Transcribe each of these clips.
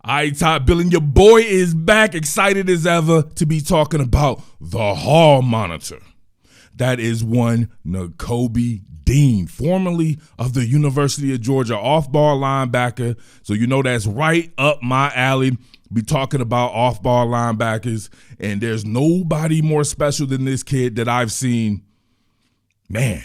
All right, Top Billin, your boy is back, excited as ever to be talking about the hall monitor. That is one Nakobe Dean, formerly of the University of Georgia, off-ball linebacker. So you know that's right up my alley. Be talking about off-ball linebackers, and there's nobody more special than this kid that I've seen. Man,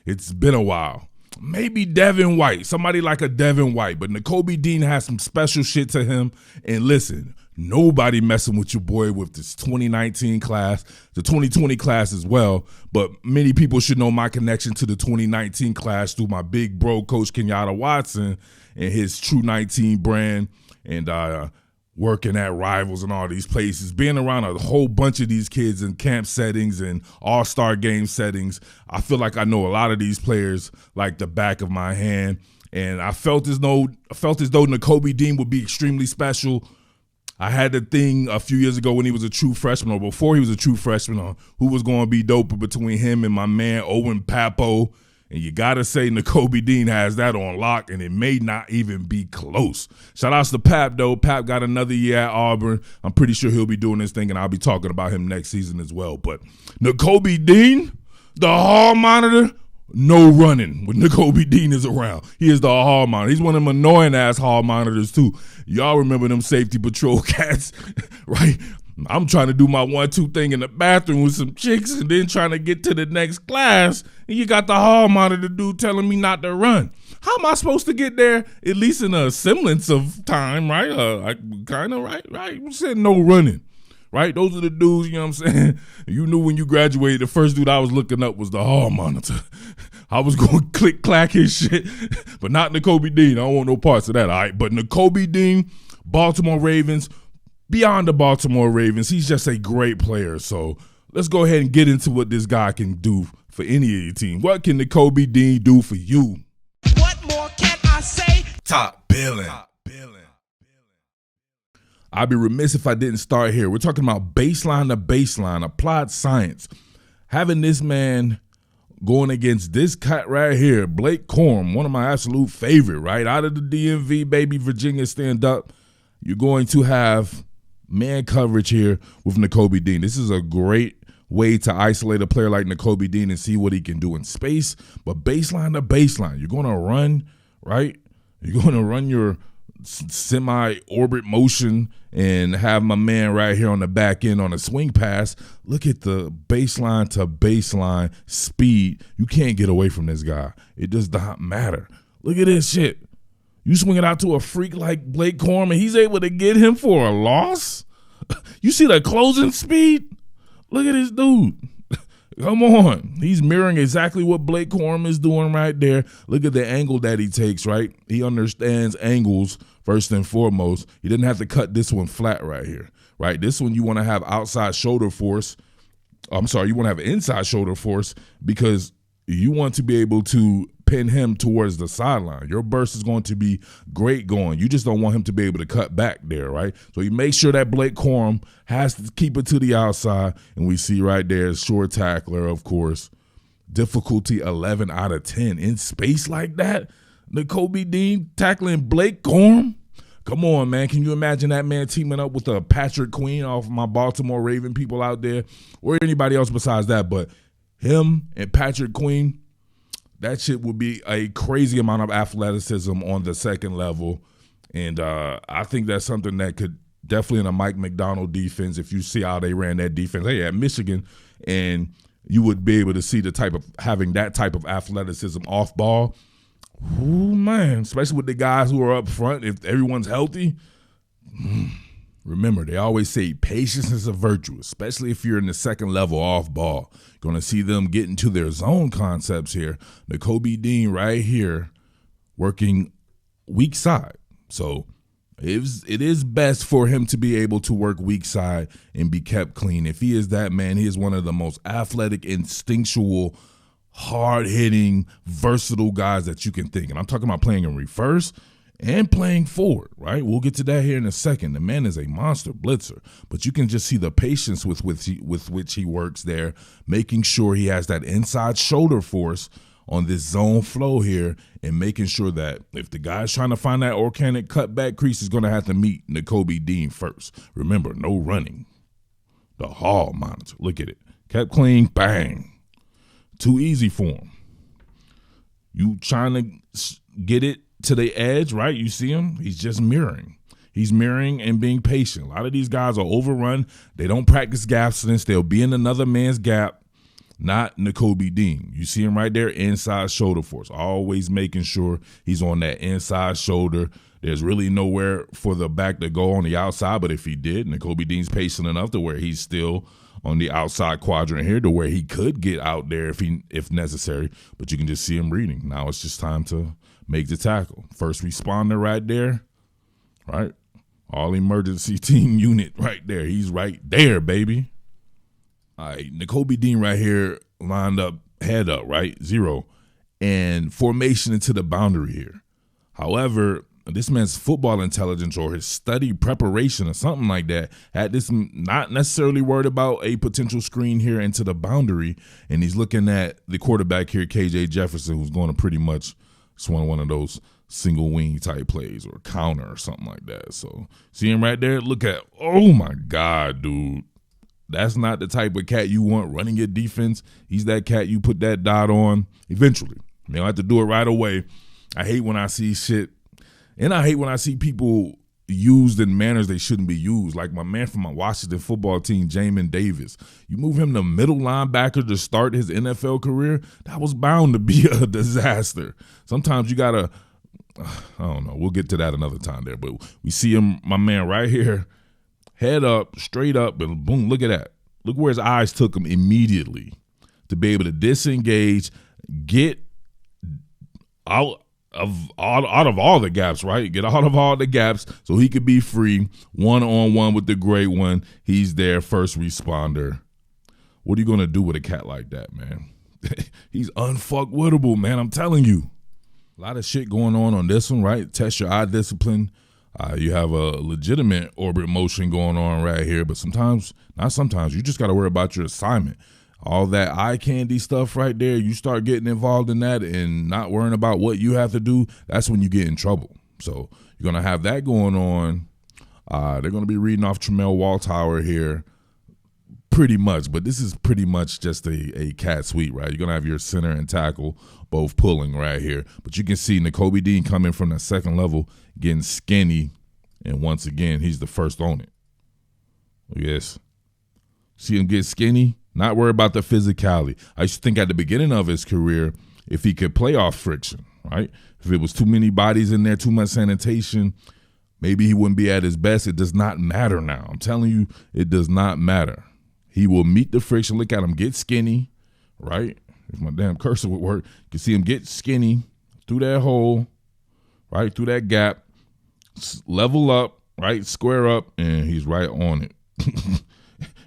it's been a while. Maybe Devin White, somebody like a Devin White, but Nakobe Dean has some special shit to him. And listen, nobody messing with your boy with this 2019 class, the 2020 class as well. But many people should know my connection to the 2019 class through my big bro, Coach Kenyatta Watson, and his True 19 brand, and working at Rivals and all these places, being around a whole bunch of these kids in camp settings and all-star game settings. I feel like I know a lot of these players like the back of my hand, and I felt as though Nakobe Dean would be extremely special. I had the thing a few years ago when he was a true freshman, or before he was a true freshman, on who was going to be doper between him and my man Owen Papo. And you got to say Nakobe Dean has that on lock, and it may not even be close. Shout outs to Pap, though. Pap got another year at Auburn. I'm pretty sure he'll be doing this thing, and I'll be talking about him next season as well. But Nakobe Dean, the hall monitor, no running when Nakobe Dean is around. He is the hall monitor. He's one of them annoying-ass hall monitors, too. Y'all remember them safety patrol cats, right? I'm trying to do my 1-2 thing in the bathroom with some chicks and then trying to get to the next class, and you got the hall monitor dude telling me not to run. How am I supposed to get there, at least in a semblance of time, right? Kind of, right? You said no running, right? Those are the dudes, you know what I'm saying? You knew when you graduated, the first dude I was looking up was the hall monitor. I was going to click-clack his shit, but not Nakobe Dean. I don't want no parts of that, all right? But Nakobe Dean, Baltimore Ravens, beyond the Baltimore Ravens, he's just a great player. So let's go ahead and get into what this guy can do for any of your team. What can Nakobe Dean do for you? What more can I say? Top Billin. I'd be remiss if I didn't start here. We're talking about baseline to baseline, applied science. Having this man going against this cat right here, Blake Corum, one of my absolute favorite, right? Out of the DMV, baby, Virginia, stand up. You're going to have man coverage here with Nakobe Dean. This is a great way to isolate a player like Nakobe Dean and see what he can do in space. But baseline to baseline, you're going to run, right? You're going to run your semi-orbit motion and have my man right here on the back end on a swing pass. Look at the baseline to baseline speed. You can't get away from this guy. It does not matter. Look at this shit. You swing it out to a freak like Blake Corum, and he's able to get him for a loss? You see the closing speed? Look at this dude. Come on. He's mirroring exactly what Blake Corum is doing right there. Look at the angle that he takes, right? He understands angles first and foremost. He didn't have to cut this one flat right here, right? This one you want to have outside shoulder force. You want to have inside shoulder force because you want to be able to pin him towards the sideline. Your burst is going to be great going. You just don't want him to be able to cut back there, right? So you make sure that Blake Corum has to keep it to the outside, and we see right there, short tackler, of course. Difficulty 11 out of 10. In space like that, Nakobe Dean tackling Blake Corum? Come on, man. Can you imagine that man teaming up with a Patrick Queen off my Baltimore Raven people out there, or anybody else besides that? But him and Patrick Queen, that shit would be a crazy amount of athleticism on the second level. And I think that's something that could definitely in a Mike McDonald defense, if you see how they ran that defense, at Michigan, and you would be able to see the type of having that type of athleticism off ball. Ooh, man, especially with the guys who are up front, if everyone's healthy. Remember, they always say patience is a virtue, especially if you're in the second level off ball. Going to see them get into their zone concepts here. Nakobe Dean right here working weak side. So it is best for him to be able to work weak side and be kept clean. If he is that man, he is one of the most athletic, instinctual, hard-hitting, versatile guys that you can think. And I'm talking about playing in reverse and playing forward, right? We'll get to that here in a second. The man is a monster blitzer, but you can just see the patience with which he works there, making sure he has that inside shoulder force on this zone flow here and making sure that if the guy's trying to find that organic cutback crease, he's going to have to meet Nakobe Dean first. Remember, no running. The hall monitor. Look at it. Kept clean. Bang. Too easy for him. You trying to get it to the edge, right? You see him? He's just mirroring. He's mirroring and being patient. A lot of these guys are overrun. They don't practice gap sense. They'll be in another man's gap, not Nakobe Dean. You see him right there, inside shoulder force. Always making sure he's on that inside shoulder. There's really nowhere for the back to go on the outside, but if he did, Nakobe Dean's patient enough to where he's still on the outside quadrant here to where he could get out there if necessary, but you can just see him reading. Now it's just time to make the tackle. First responder right there, right? All emergency team unit right there. He's right there, baby. All right, Nakobe Dean right here lined up, head up, right? 0. And formation into the boundary here. However, this man's football intelligence or his study preparation or something like that had this not necessarily worried about a potential screen here into the boundary, and he's looking at the quarterback here, KJ Jefferson, who's going to pretty much swing one of those single wing type plays or counter or something like that. So see him right there? Look at, oh my God, dude. That's not the type of cat you want running your defense. He's that cat you put that dot on eventually. You don't have to do it right away. I hate when I see shit. And I hate when I see people used in manners they shouldn't be used. Like my man from my Washington football team, Jamin Davis. You move him to middle linebacker to start his NFL career, that was bound to be a disaster. Sometimes you got to, I don't know, we'll get to that another time there. But we see him, my man right here, head up, straight up, and boom, look at that. Look where his eyes took him immediately to be able to disengage, get out of all the gaps, right? Get out of all the gaps so he could be free, one-on-one with the great one. He's there, first responder. What are you going to do with a cat like that, man? He's unfuckwittable, man. I'm telling you. A lot of shit going on this one, right? Test your eye discipline. You have a legitimate orbit motion going on right here, but sometimes, not sometimes, you just got to worry about your assignment. All that eye candy stuff right there, you start getting involved in that and not worrying about what you have to do, that's when you get in trouble. So you're going to have that going on. They're going to be reading off Tramel Waltower here pretty much, but this is pretty much just a cat sweep, right? You're going to have your center and tackle both pulling right here. But you can see Nakobe Dean coming from that second level, getting skinny, and once again, he's the first on it. Yes. See him get skinny? Not worry about the physicality. I used to think at the beginning of his career, if he could play off friction, right? If it was too many bodies in there, too much sanitation, maybe he wouldn't be at his best. It does not matter now. I'm telling you, it does not matter. He will meet the friction. Look at him get skinny, right? If my damn cursor would work, you can see him get skinny through that hole, right? Through that gap, level up, right? Square up, and he's right on it.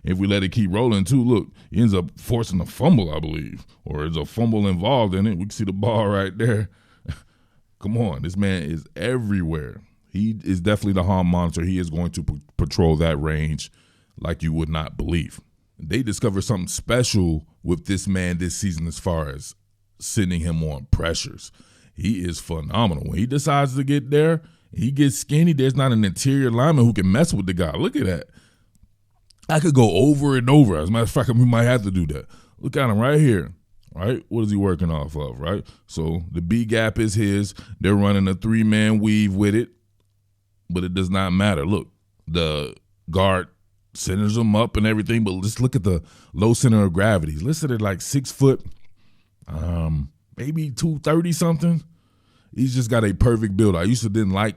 If we let it keep rolling too, look, he ends up forcing a fumble, I believe, or there's a fumble involved in it. We can see the ball right there. Come on, this man is everywhere. He is definitely the hall monitor. He is going to patrol that range like you would not believe. They discovered something special with this man this season as far as sending him on pressures. He is phenomenal. When he decides to get there, he gets skinny. There's not an interior lineman who can mess with the guy. Look at that. I could go over and over. As a matter of fact, we might have to do that. Look at him right here, right? What is he working off of, right? So the B gap is his. They're running a 3-man weave with it, but it does not matter. Look, the guard centers him up and everything, but let's look at the low center of gravity. He's listed at like 6 foot, maybe 230 something. He's just got a perfect build. I used to didn't like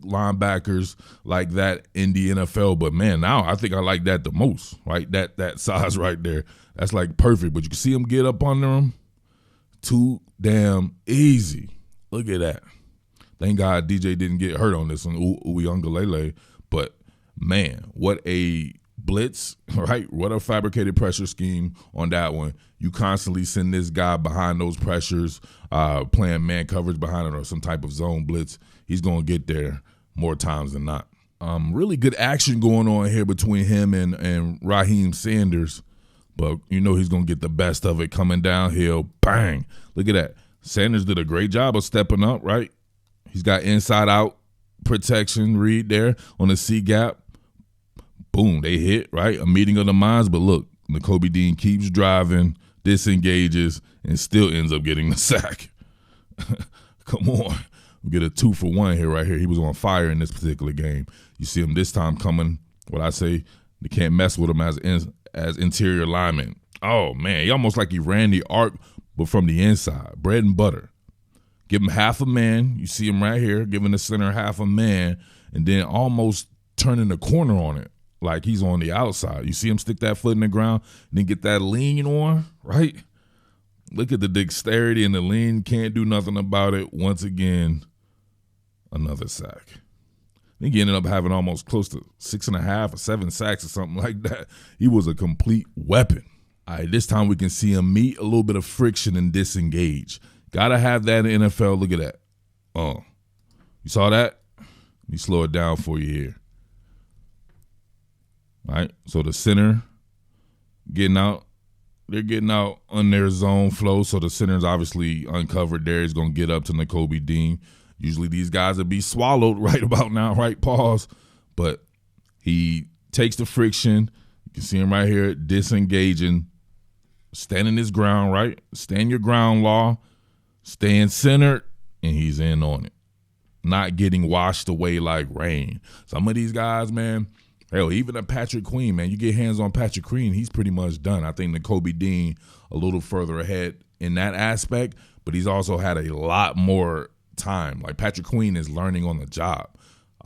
linebackers like that in the NFL, but man, now I think I like that the most, right? That size right there, that's like perfect. But you can see him get up under him, too damn easy. Look at that. Thank God DJ didn't get hurt on this one, Uyunglele. But man, what a blitz, right? What a fabricated pressure scheme on that one. You constantly send this guy behind those pressures, playing man coverage behind it or some type of zone blitz. He's going to get there more times than not. Really good action going on here between him and Raheem Sanders, but you know he's going to get the best of it coming downhill. Bang. Look at that. Sanders did a great job of stepping up, right? He's got inside-out protection read there on the C-gap. Boom, they hit, right? A meeting of the minds. But look, Nakobe Dean keeps driving, disengages, and still ends up getting the sack. Come on. We get a 2-for-1 here, right here. He was on fire in this particular game. You see him this time coming, what I say, they can't mess with him as interior lineman. Oh, man, he almost like he ran the arc, but from the inside. Bread and butter. Give him half a man. You see him right here, giving the center half a man, and then almost turning the corner on it like he's on the outside. You see him stick that foot in the ground and then get that lean on, right? Look at the dexterity and the lean. Can't do nothing about it. Once again, another sack. I think he ended up having almost close to 6.5 or 7 sacks or something like that. He was a complete weapon. All right, this time we can see him meet a little bit of friction and disengage. Got to have that in the NFL. Look at that. You saw that? Let me slow it down for you here. All right, so the center getting out. They're getting out on their zone flow, so the center's obviously uncovered there. He's going to get up to Nakobe Dean. Usually these guys would be swallowed right about now, right? Pause. But he takes the friction. You can see him right here disengaging, standing his ground, right? Stand your ground, Law. Staying centered, and he's in on it. Not getting washed away like rain. Some of these guys, man, hell, even a Patrick Queen, man, you get hands on Patrick Queen, he's pretty much done. I think Nakobe Dean a little further ahead in that aspect, but he's also had a lot more time. Like Patrick Queen is learning on the job.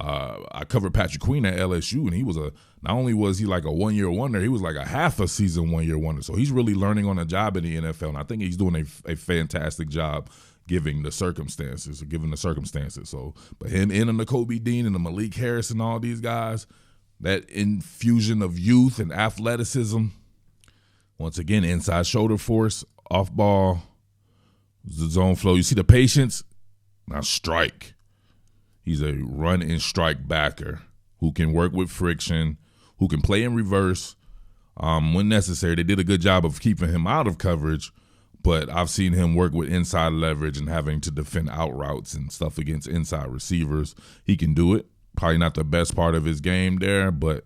I covered Patrick Queen at LSU, and he was not only was he like a one-year wonder, he was like a half a season one-year wonder. So he's really learning on the job in the NFL, and I think he's doing a fantastic job given the circumstances. So, but him and Nakobe Dean and the Malik Harris and all these guys, that infusion of youth and athleticism, once again, inside shoulder force, off ball, the zone flow. You see the patience? Now strike. He's a run and strike backer who can work with friction, who can play in reverse when necessary. They did a good job of keeping him out of coverage, but I've seen him work with inside leverage and having to defend out routes and stuff against inside receivers. He can do it. Probably not the best part of his game there, but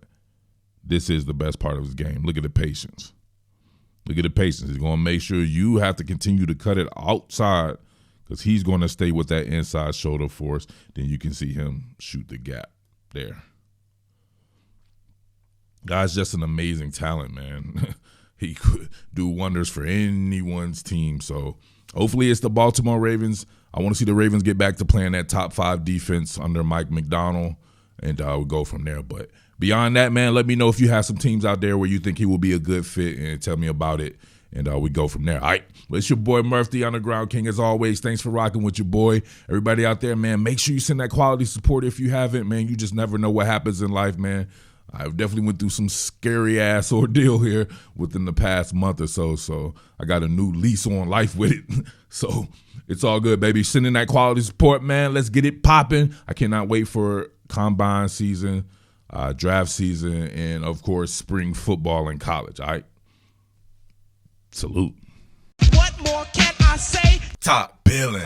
this is the best part of his game. Look at the patience. Look at the patience. He's going to make sure you have to continue to cut it outside because he's going to stay with that inside shoulder force. Then you can see him shoot the gap there. Guy's just an amazing talent, man. He could do wonders for anyone's team. So hopefully it's the Baltimore Ravens. I want to see the Ravens get back to playing that top 5 defense under Mike McDonald, and we'll go from there. But beyond that, man, let me know if you have some teams out there where you think he will be a good fit, and tell me about it, and we go from there. All right, well, it's your boy Murph, the Underground King, as always. Thanks for rocking with your boy. Everybody out there, man, make sure you send that quality support if you haven't, man. You just never know what happens in life, man. I definitely went through some scary-ass ordeal here within the past month or so, so I got a new lease on life with it. So it's all good, baby. Sending that quality support, man. Let's get it popping. I cannot wait for combine season, draft season, and, of course, spring football in college, all right? Salute. What more can I say? Top Billin.